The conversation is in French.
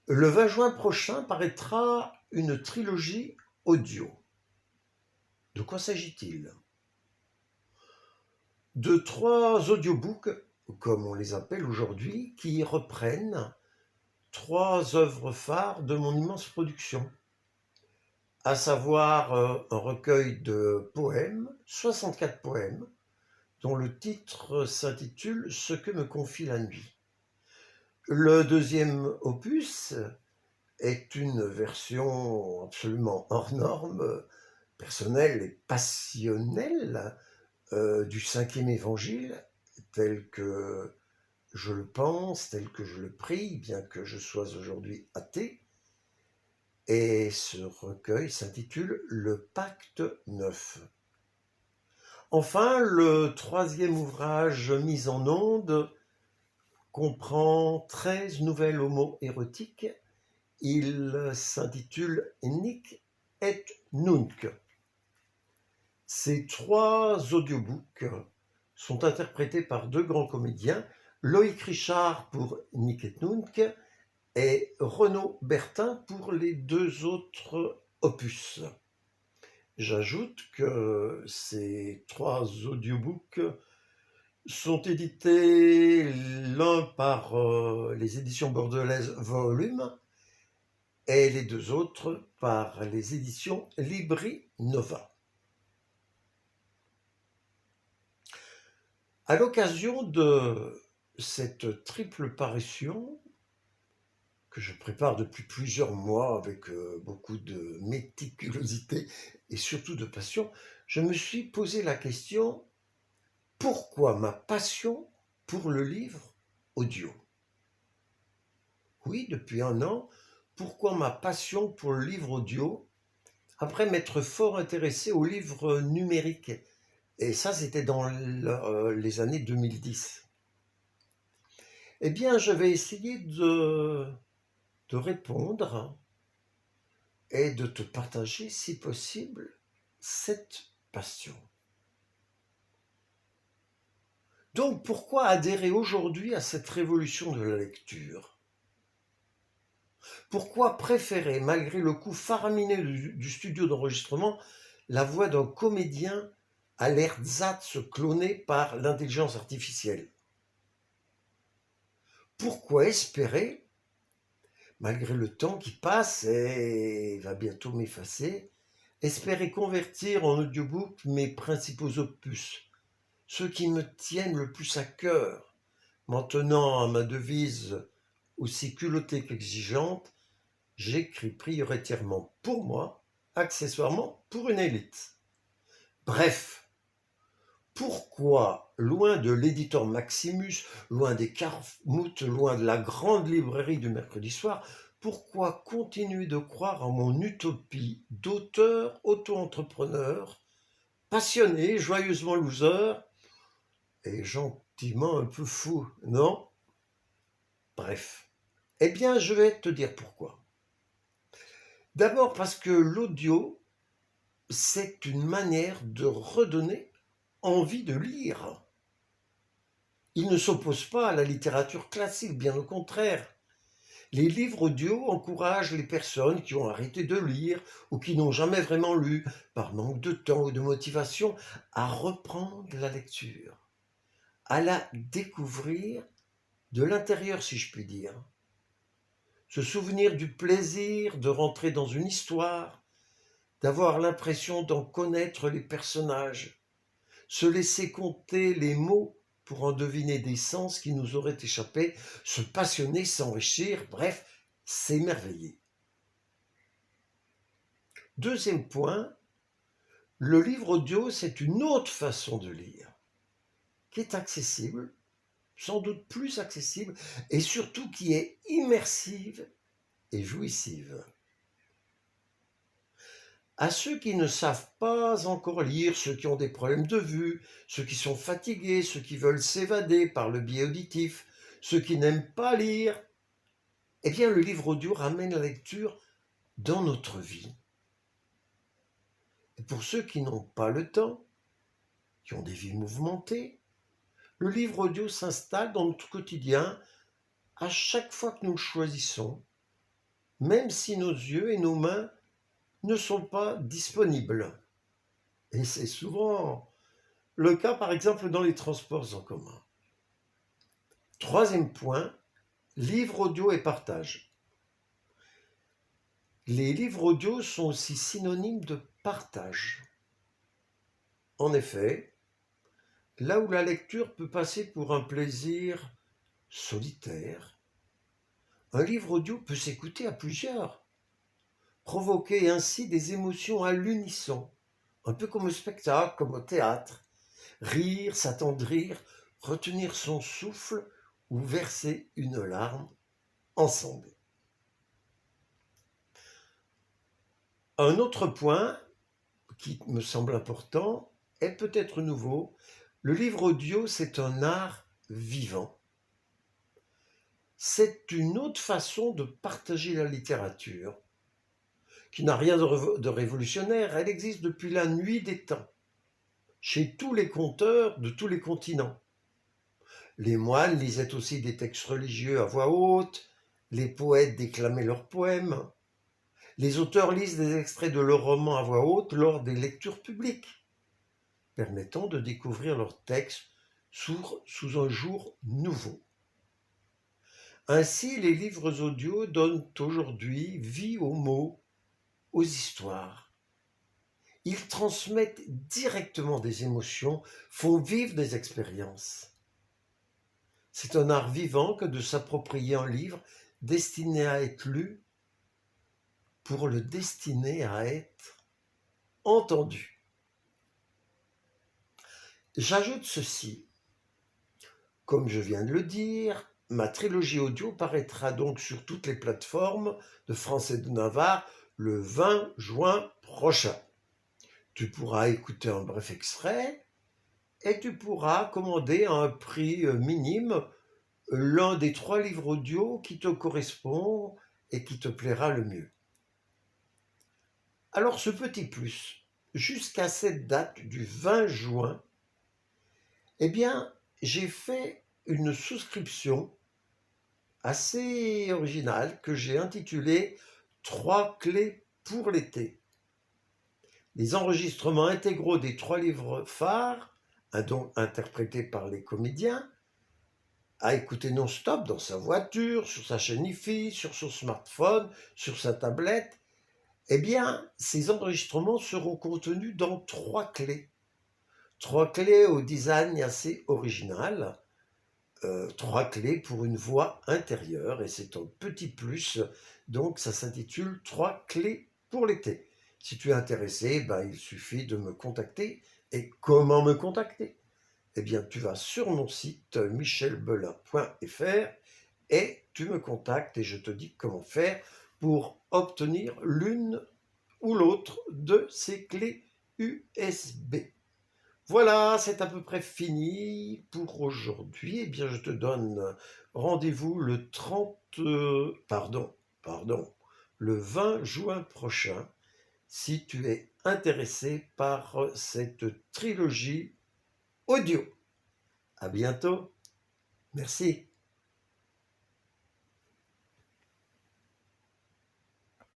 Le 20 juin prochain paraîtra une trilogie audio. De quoi s'agit-il? De 3 audiobooks, comme on les appelle aujourd'hui, qui reprennent 3 œuvres phares de mon immense production, à savoir un recueil de poèmes, 64 poèmes, dont le titre s'intitule « Ce que me confie la nuit ». Le deuxième opus est une version absolument hors norme, personnelle et passionnelle du 5e évangile, tel que je le pense, tel que je le prie, bien que je sois aujourd'hui athée. Et ce recueil s'intitule « Le pacte neuf ». Enfin, le 3e ouvrage mis en onde comprend 13 nouvelles homo-érotiques. Il s'intitule « Nunc et Nunc ». Ces 3 audiobooks sont interprétés par 2 grands comédiens, Loïc Richard pour Nunc et Nunc et Renaud Bertin pour les 2 autres opus. J'ajoute que ces 3 audiobooks sont édités l'un par les éditions bordelaises Volume et les 2 autres par les éditions Libri Nova. À l'occasion de cette triple parution, que je prépare depuis plusieurs mois avec beaucoup de méticulosité et surtout de passion, je me suis posé la question: pourquoi ma passion pour le livre audio? Oui, depuis un an, pourquoi ma passion pour le livre audio, après m'être fort intéressé aux livres numériques? Et ça, c'était dans les années 2010. Eh bien, je vais essayer de répondre et de te partager, si possible, cette passion. Donc, pourquoi adhérer aujourd'hui à cette révolution de la lecture? Pourquoi préférer, malgré le coût faramineux du studio d'enregistrement, la voix d'un comédien à l'ersatz cloné par l'intelligence artificielle? Pourquoi espérer, malgré le temps qui passe et va bientôt m'effacer, espérer convertir en audiobook mes principaux opus, ceux qui me tiennent le plus à cœur, m'en tenant à ma devise aussi culottée qu'exigeante: j'écris prioritairement pour moi, accessoirement pour une élite. Bref, pourquoi, loin de l'éditeur Maximus, loin des Carmouth, loin de la grande librairie du mercredi soir, pourquoi continuer de croire en mon utopie d'auteur auto-entrepreneur, passionné, joyeusement loser et gentiment un peu fou, non? Bref, eh bien, je vais te dire pourquoi. D'abord parce que l'audio, c'est une manière de redonner envie de lire. Il ne s'oppose pas à la littérature classique, bien au contraire. Les livres audio encouragent les personnes qui ont arrêté de lire ou qui n'ont jamais vraiment lu, par manque de temps ou de motivation, à reprendre la lecture, à la découvrir de l'intérieur, si je puis dire. Se souvenir du plaisir de rentrer dans une histoire, d'avoir l'impression d'en connaître les personnages, se laisser compter les mots pour en deviner des sens qui nous auraient échappé, se passionner, s'enrichir, bref, s'émerveiller. Deuxième point, le livre audio, c'est une autre façon de lire, qui est accessible, sans doute plus accessible, et surtout qui est immersive et jouissive. À ceux qui ne savent pas encore lire, ceux qui ont des problèmes de vue, ceux qui sont fatigués, ceux qui veulent s'évader par le biais auditif, ceux qui n'aiment pas lire, eh bien le livre audio ramène la lecture dans notre vie. Et pour ceux qui n'ont pas le temps, qui ont des vies mouvementées, le livre audio s'installe dans notre quotidien à chaque fois que nous le choisissons, même si nos yeux et nos mains ne sont pas disponibles. Et c'est souvent le cas, par exemple, dans les transports en commun. Troisième point, livre audio et partage. Les livres audio sont aussi synonymes de partage. En effet, là où la lecture peut passer pour un plaisir solitaire, un livre audio peut s'écouter à plusieurs, provoquer ainsi des émotions à l'unisson, un peu comme au spectacle, comme au théâtre. Rire, s'attendrir, retenir son souffle ou verser une larme ensemble. Un autre point qui me semble important est peut-être nouveau. Le livre audio, c'est un art vivant. C'est une autre façon de partager la littérature qui n'a rien de révolutionnaire. Elle existe depuis la nuit des temps, chez tous les conteurs de tous les continents. Les moines lisaient aussi des textes religieux à voix haute, les poètes déclamaient leurs poèmes, les auteurs lisent des extraits de leurs romans à voix haute lors des lectures publiques, permettant de découvrir leurs textes sous un jour nouveau. Ainsi, les livres audio donnent aujourd'hui vie aux mots, aux histoires. Ils transmettent directement des émotions, font vivre des expériences. C'est un art vivant que de s'approprier un livre destiné à être lu pour le destiner à être entendu. J'ajoute ceci. Comme je viens de le dire, ma trilogie audio paraîtra donc sur toutes les plateformes de France et de Navarre le 20 juin prochain. Tu pourras écouter un bref extrait et tu pourras commander à un prix minime l'un des 3 livres audio qui te correspond et qui te plaira le mieux. Alors ce petit plus, jusqu'à cette date du 20 juin, eh bien, j'ai fait une souscription assez originale que j'ai intitulée 3 clés pour l'été. Les enregistrements intégraux des 3 livres phares, interprétés par les comédiens, à écouter non-stop dans sa voiture, sur sa chaîne IFI, sur son smartphone, sur sa tablette, eh bien, ces enregistrements seront contenus dans 3 clés. 3 clés au design assez original, 3 clés pour une voix intérieure, et c'est un petit plus, donc ça s'intitule 3 clés pour l'été. Si tu es intéressé, il suffit de me contacter. Et comment me contacter ? Eh bien, tu vas sur mon site michelbelin.fr et tu me contactes et je te dis comment faire pour obtenir l'une ou l'autre de ces clés USB. Voilà, c'est à peu près fini pour aujourd'hui. Eh bien, je te donne rendez-vous le le 20 juin prochain si tu es intéressé par cette trilogie audio. À bientôt. Merci.